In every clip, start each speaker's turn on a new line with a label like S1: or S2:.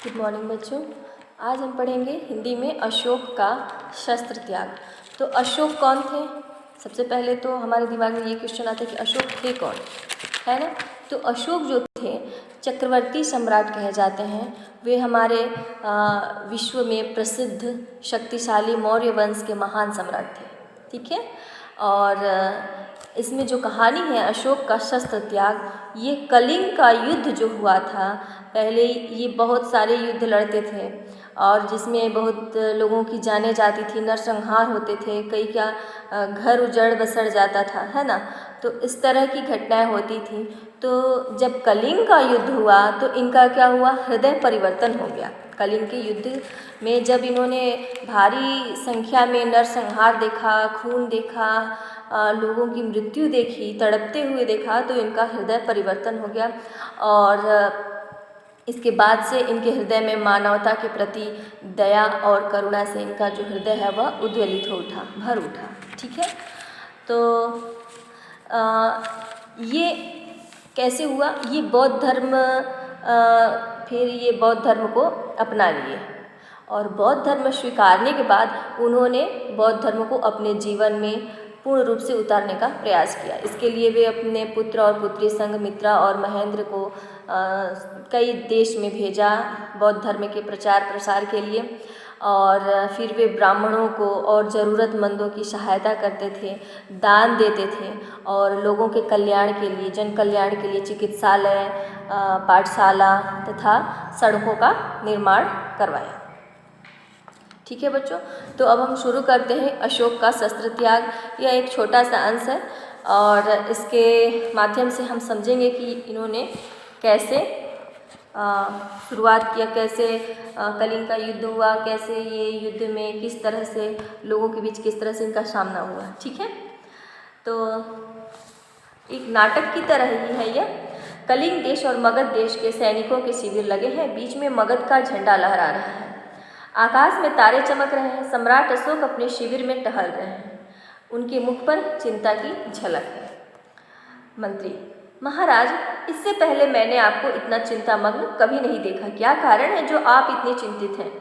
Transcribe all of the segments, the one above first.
S1: Good morning बच्चों। आज हम पढ़ेंगे हिंदी में अशोक का शस्त्र त्याग। तो अशोक कौन थे? सबसे पहले तो हमारे दिमाग में ये क्वेश्चन आता है कि अशोक थे कौन, है ना। तो अशोक जो थे चक्रवर्ती सम्राट कहे जाते हैं। वे हमारे विश्व में प्रसिद्ध शक्तिशाली मौर्य वंश के महान सम्राट थे, ठीक है। और इसमें जो कहानी है अशोक का शस्त्र त्याग, ये कलिंग का युद्ध जो हुआ था, पहले ये बहुत सारे युद्ध लड़ते थे और जिसमें बहुत लोगों की जानें जाती थी, नरसंहार होते थे, कई का घर उजड़ बसड़ जाता था, है ना। तो इस तरह की घटनाएं होती थी। तो जब कलिंग का युद्ध हुआ तो इनका क्या हुआ, हृदय परिवर्तन हो गया। कलिंग के युद्ध में जब इन्होंने भारी संख्या में नरसंहार देखा, खून देखा, लोगों की मृत्यु देखी, तड़पते हुए देखा, तो इनका हृदय परिवर्तन हो गया। और इसके बाद से इनके हृदय में मानवता के प्रति दया और करुणा से इनका जो हृदय है वह उद्वेलित हो उठा, भर उठा, ठीक है। तो ये कैसे हुआ, ये बौद्ध धर्म, फिर ये बौद्ध धर्म को अपना लिए और बौद्ध धर्म स्वीकारने के बाद उन्होंने बौद्ध धर्म को अपने जीवन में पूर्ण रूप से उतारने का प्रयास किया। इसके लिए वे अपने पुत्र और पुत्री संघमित्रा और महेंद्र को कई देश में भेजा बौद्ध धर्म के प्रचार प्रसार के लिए। और फिर वे ब्राह्मणों को और ज़रूरतमंदों की सहायता करते थे, दान देते थे और लोगों के कल्याण के लिए, जन कल्याण के लिए चिकित्सालय, पाठशाला तथा सड़कों का निर्माण करवाया। ठीक है बच्चों, तो अब हम शुरू करते हैं अशोक का शस्त्र त्याग। यह एक छोटा सा अंश है और इसके माध्यम से हम समझेंगे कि इन्होंने कैसे शुरुआत किया, कैसे कलिंग का युद्ध हुआ, कैसे ये युद्ध में किस तरह से लोगों के बीच किस तरह से इनका सामना हुआ, ठीक है। तो एक नाटक की तरह ही है यह। कलिंग देश और मगध देश के सैनिकों के शिविर लगे हैं, बीच में मगध का झंडा लहरा रहा है, आकाश में तारे चमक रहे हैं। सम्राट अशोक अपने शिविर में टहल रहे हैं, उनके मुख पर चिंता की झलक है। मंत्री: महाराज, इससे पहले मैंने आपको इतना चिंतामग्न कभी नहीं देखा, क्या कारण है जो आप इतने चिंतित हैं?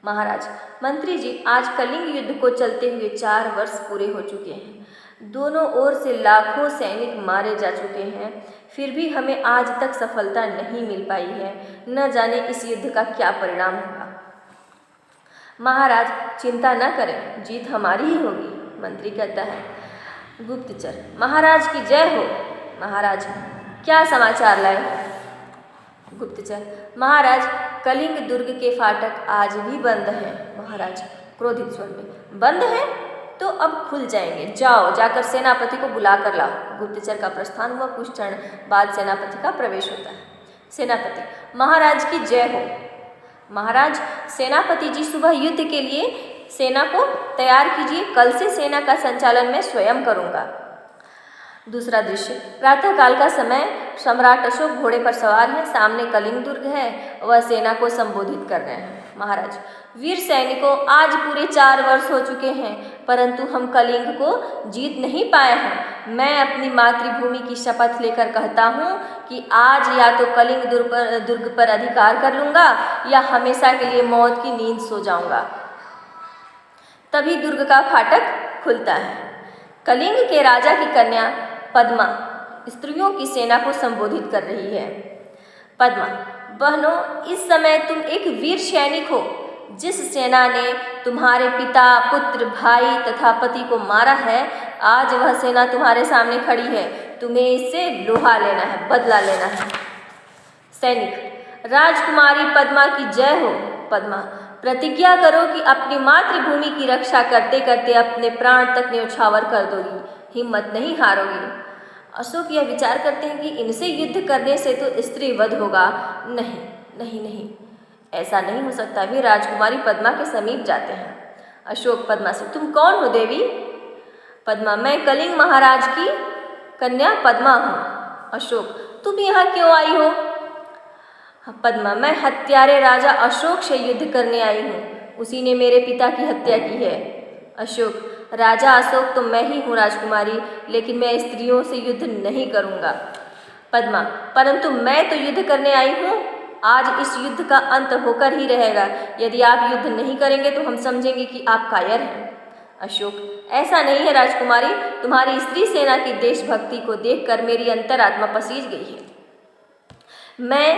S1: महाराज: मंत्री जी, आज कलिंग युद्ध को चलते हुए 4 वर्ष पूरे हो चुके हैं। दोनों ओर से लाखों सैनिक मारे जा चुके हैं, फिर भी हमें आज तक सफलता नहीं मिल पाई है। न जाने इस युद्ध का क्या परिणाम होगा। महाराज, चिंता न करें, जीत हमारी ही होगी। मंत्री कहता है। गुप्तचर: महाराज की जय हो। महाराज, क्या समाचार लाए हो? गुप्तचर: महाराज, कलिंग दुर्ग के फाटक आज भी बंद हैं। महाराज क्रोधित स्वर में: बंद हैं? तो अब खुल जाएंगे, जाओ, जाकर सेनापति को बुला कर लाओ। गुप्तचर का प्रस्थान हुआ, कुछ क्षण बाद सेनापति का प्रवेश होता है। सेनापति: महाराज की जय हो। महाराज, सेनापति जी, सुबह युद्ध के लिए सेना को तैयार कीजिए, कल से सेना का संचालन मैं स्वयं करूंगा। दूसरा दृश्य, प्रातःकाल का समय, सम्राट अशोक घोड़े पर सवार हैं, सामने कलिंग दुर्ग है, वह सेना को संबोधित कर रहे हैं। महाराज: वीर सैनिकों, आज पूरे 4 वर्ष हो चुके हैं, परंतु हम कलिंग को जीत नहीं पाए हैं। मैं अपनी मातृभूमि की शपथ लेकर कहता हूँ कि आज या तो कलिंग दुर्ग पर अधिकार कर लूँगा या हमेशा के लिए मौत की नींद सो जाऊँगा। तभी दुर्ग का फाटक खुलता है। कलिंग के राजा की कन्या पद्मा स्त्रियों की सेना को संबोधित कर रही है। पद्मा: बहनों, इस समय तुम एक वीर सैनिक हो। जिस सेना ने तुम्हारे पिता, पुत्र, भाई तथा पति को मारा है, आज वह सेना तुम्हारे सामने खड़ी है। तुम्हें इससे लोहा लेना है, बदला लेना है। सैनिक: राजकुमारी पद्मा की जय हो। पद्मा: प्रतिज्ञा करो कि अपनी मातृभूमि की रक्षा करते करते अपने प्राण तक न्यौछावर कर दोगी, हिम्मत नहीं हारोगी। अशोक यह विचार करते हैं कि इनसे युद्ध करने से तो स्त्री वध होगा। नहीं नहीं नहीं, ऐसा नहीं हो सकता। वे राजकुमारी पद्मा के समीप जाते हैं। अशोक पद्मा से: तुम कौन हो देवी? पद्मा: मैं कलिंग महाराज की कन्या पद्मा हूँ। अशोक: तुम यहाँ क्यों आई हो? पद्मा: मैं हत्यारे राजा अशोक से युद्ध करने आई हूँ, उसी ने मेरे पिता की हत्या की है। अशोक: राजा अशोक तो मैं ही हूँ राजकुमारी, लेकिन मैं स्त्रियों से युद्ध नहीं करूँगा। पद्मा: परंतु मैं तो युद्ध करने आई हूँ, आज इस युद्ध का अंत होकर ही रहेगा। यदि आप युद्ध नहीं करेंगे तो हम समझेंगे कि आप कायर हैं। अशोक, ऐसा नहीं है राजकुमारी, तुम्हारी स्त्री सेना की देशभक्ति को देखकर मेरी अंतरात्मा पसीज गई है। मैं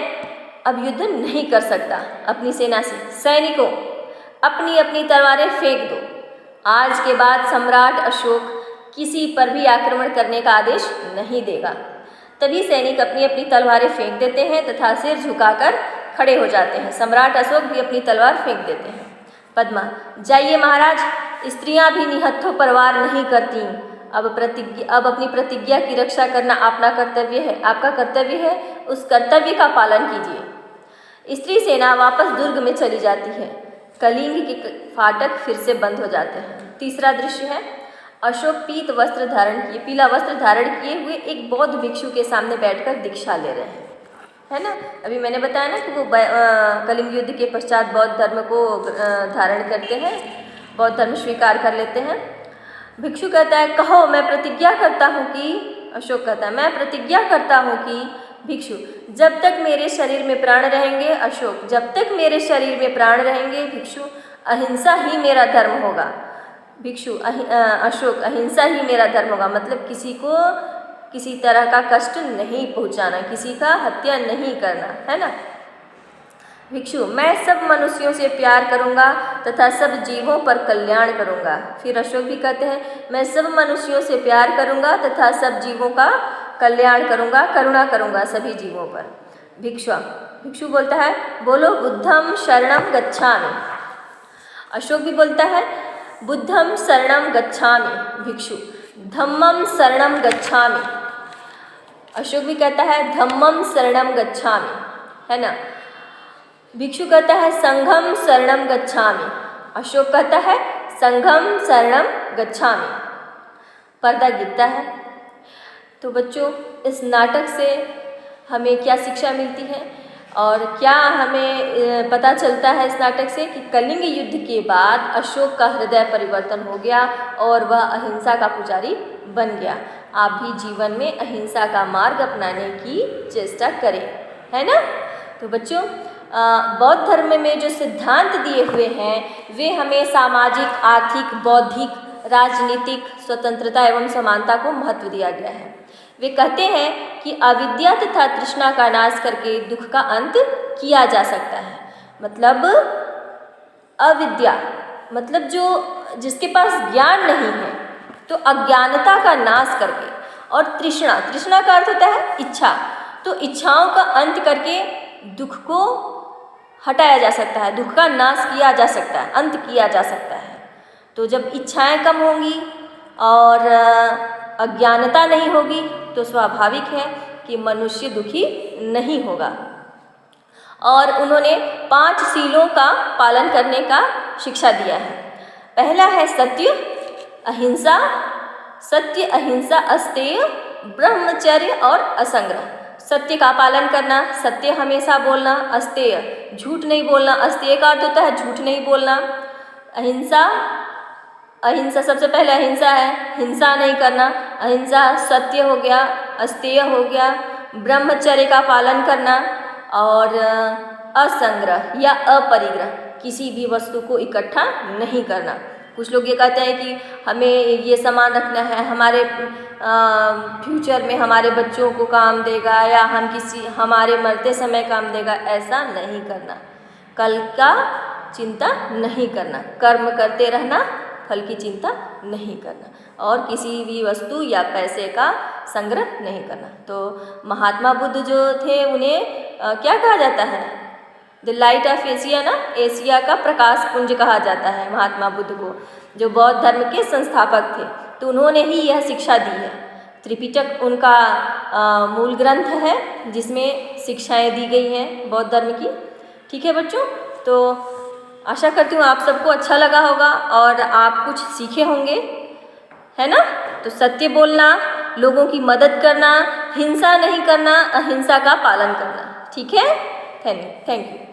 S1: अब युद्ध नहीं कर सकता अपनी सेना से। सैनिकों, अपनी अपनी तलवारें फेंक दो। आज के बाद सम्राट अशोक किसी पर भी आक्रमण करने का आदेश नहीं देगा। तभी सैनिक अपनी अपनी तलवारें फेंक देते हैं तथा सिर झुकाकर खड़े हो जाते हैं। सम्राट अशोक भी अपनी तलवार फेंक देते हैं। पद्मा, जाइए महाराज, स्त्रियां भी निहत्थों पर वार नहीं करती। अब अपनी प्रतिज्ञा की रक्षा करना आपका कर्तव्य है। उस कर्तव्य का पालन कीजिए। स्त्री सेना वापस दुर्ग में चली जाती है। कलिंग के फाटक फिर से बंद हो जाते हैं। तीसरा दृश्य है, अशोक पीला वस्त्र धारण किए हुए एक बौद्ध भिक्षु के सामने बैठकर दीक्षा ले रहे हैं, है ना। अभी मैंने बताया ना कि वो कलिंग युद्ध के पश्चात बौद्ध धर्म को धारण करते हैं, बौद्ध धर्म स्वीकार कर लेते हैं। भिक्षु कहता है, कहो, मैं प्रतिज्ञा करता हूँ कि अशोक कहता है, मैं प्रतिज्ञा करता हूँ कि भिक्षु, जब तक मेरे शरीर में प्राण रहेंगे। अशोक, जब तक मेरे शरीर में प्राण रहेंगे। भिक्षु, अहिंसा ही मेरा धर्म होगा। भिक्षु, अशोक, अहिंसा ही मेरा धर्म होगा, मतलब किसी को किसी तरह का कष्ट नहीं पहुंचाना, किसी का हत्या नहीं करना, है ना। भिक्षु, मैं सब मनुष्यों से प्यार करूंगा तथा सब जीवों पर कल्याण करूंगा। फिर अशोक भी कहते हैं, मैं सब मनुष्यों से प्यार करूंगा तथा सब जीवों का कल्याण करूंगा, करुणा करूंगा सभी जीवों पर। भिक्षु बोलता है, बोलो, बुद्धम शरणम गच्छामि। अशोक भी बोलता है, बुद्धम शरणम गच्छामि। भिक्षु, धम्मम शरणम गच्छामि। अशोक भी कहता है, धम्मम शरणम गच्छामि, है ना। भिक्षु कहता है, संघम शरणम गच्छामि। अशोक कहता है, संघम शरणम गच्छामि। पर्दा गिरता है। तो बच्चों, इस नाटक से हमें क्या शिक्षा मिलती है और क्या हमें पता चलता है इस नाटक से कि कलिंग युद्ध के बाद अशोक का हृदय परिवर्तन हो गया और वह अहिंसा का पुजारी बन गया। आप भी जीवन में अहिंसा का मार्ग अपनाने की चेष्टा करें, है ना। तो बच्चों, बौद्ध धर्म में जो सिद्धांत दिए हुए हैं वे हमें सामाजिक, आर्थिक, बौद्धिक, राजनीतिक स्वतंत्रता एवं समानता को महत्व दिया गया है। वे कहते हैं कि अविद्या तथा तृष्णा का नाश करके दुख का अंत किया जा सकता है। मतलब अविद्या, मतलब जिसके पास ज्ञान नहीं है, तो अज्ञानता का नाश करके, और तृष्णा का अर्थ होता है इच्छा, तो इच्छाओं का अंत करके दुख को हटाया जा सकता है, दुख का नाश किया जा सकता है, अंत किया जा सकता है। तो जब इच्छाएं कम होंगी और अज्ञानता नहीं होगी तो स्वाभाविक है कि मनुष्य दुखी नहीं होगा। और उन्होंने 5 शीलों का पालन करने का शिक्षा दिया है। पहला है सत्य, अहिंसा, अस्तेय, ब्रह्मचर्य और असंग्रह। सत्य का पालन करना, सत्य हमेशा बोलना, अस्तेय, झूठ नहीं बोलना। अस्तेय का अर्थ होता है झूठ नहीं बोलना। अहिंसा सबसे पहले अहिंसा है, हिंसा नहीं करना, अहिंसा। सत्य हो गया, अस्तेय हो गया, ब्रह्मचर्य का पालन करना, और असंग्रह या अपरिग्रह, किसी भी वस्तु को इकट्ठा नहीं करना। कुछ लोग ये कहते हैं कि हमें ये सामान रखना है, हमारे फ्यूचर में हमारे बच्चों को काम देगा या हमारे मरते समय काम देगा। ऐसा नहीं करना, कल का चिंता नहीं करना, कर्म करते रहना, फल की चिंता नहीं करना, और किसी भी वस्तु या पैसे का संग्रह नहीं करना। तो महात्मा बुद्ध जो थे उन्हें क्या कहा जाता है? द लाइट ऑफ एशिया ना, एशिया का प्रकाश पुंज कहा जाता है महात्मा बुद्ध को, जो बौद्ध धर्म के संस्थापक थे। तो उन्होंने ही यह शिक्षा दी है। त्रिपिटक उनका मूल ग्रंथ है जिसमें शिक्षाएं दी गई हैं बौद्ध धर्म की। ठीक है बच्चों, तो आशा करती हूँ आप सबको अच्छा लगा होगा और आप कुछ सीखे होंगे, है ना। तो सत्य बोलना, लोगों की मदद करना, हिंसा नहीं करना, अहिंसा का पालन करना। ठीक है, थैंक यू।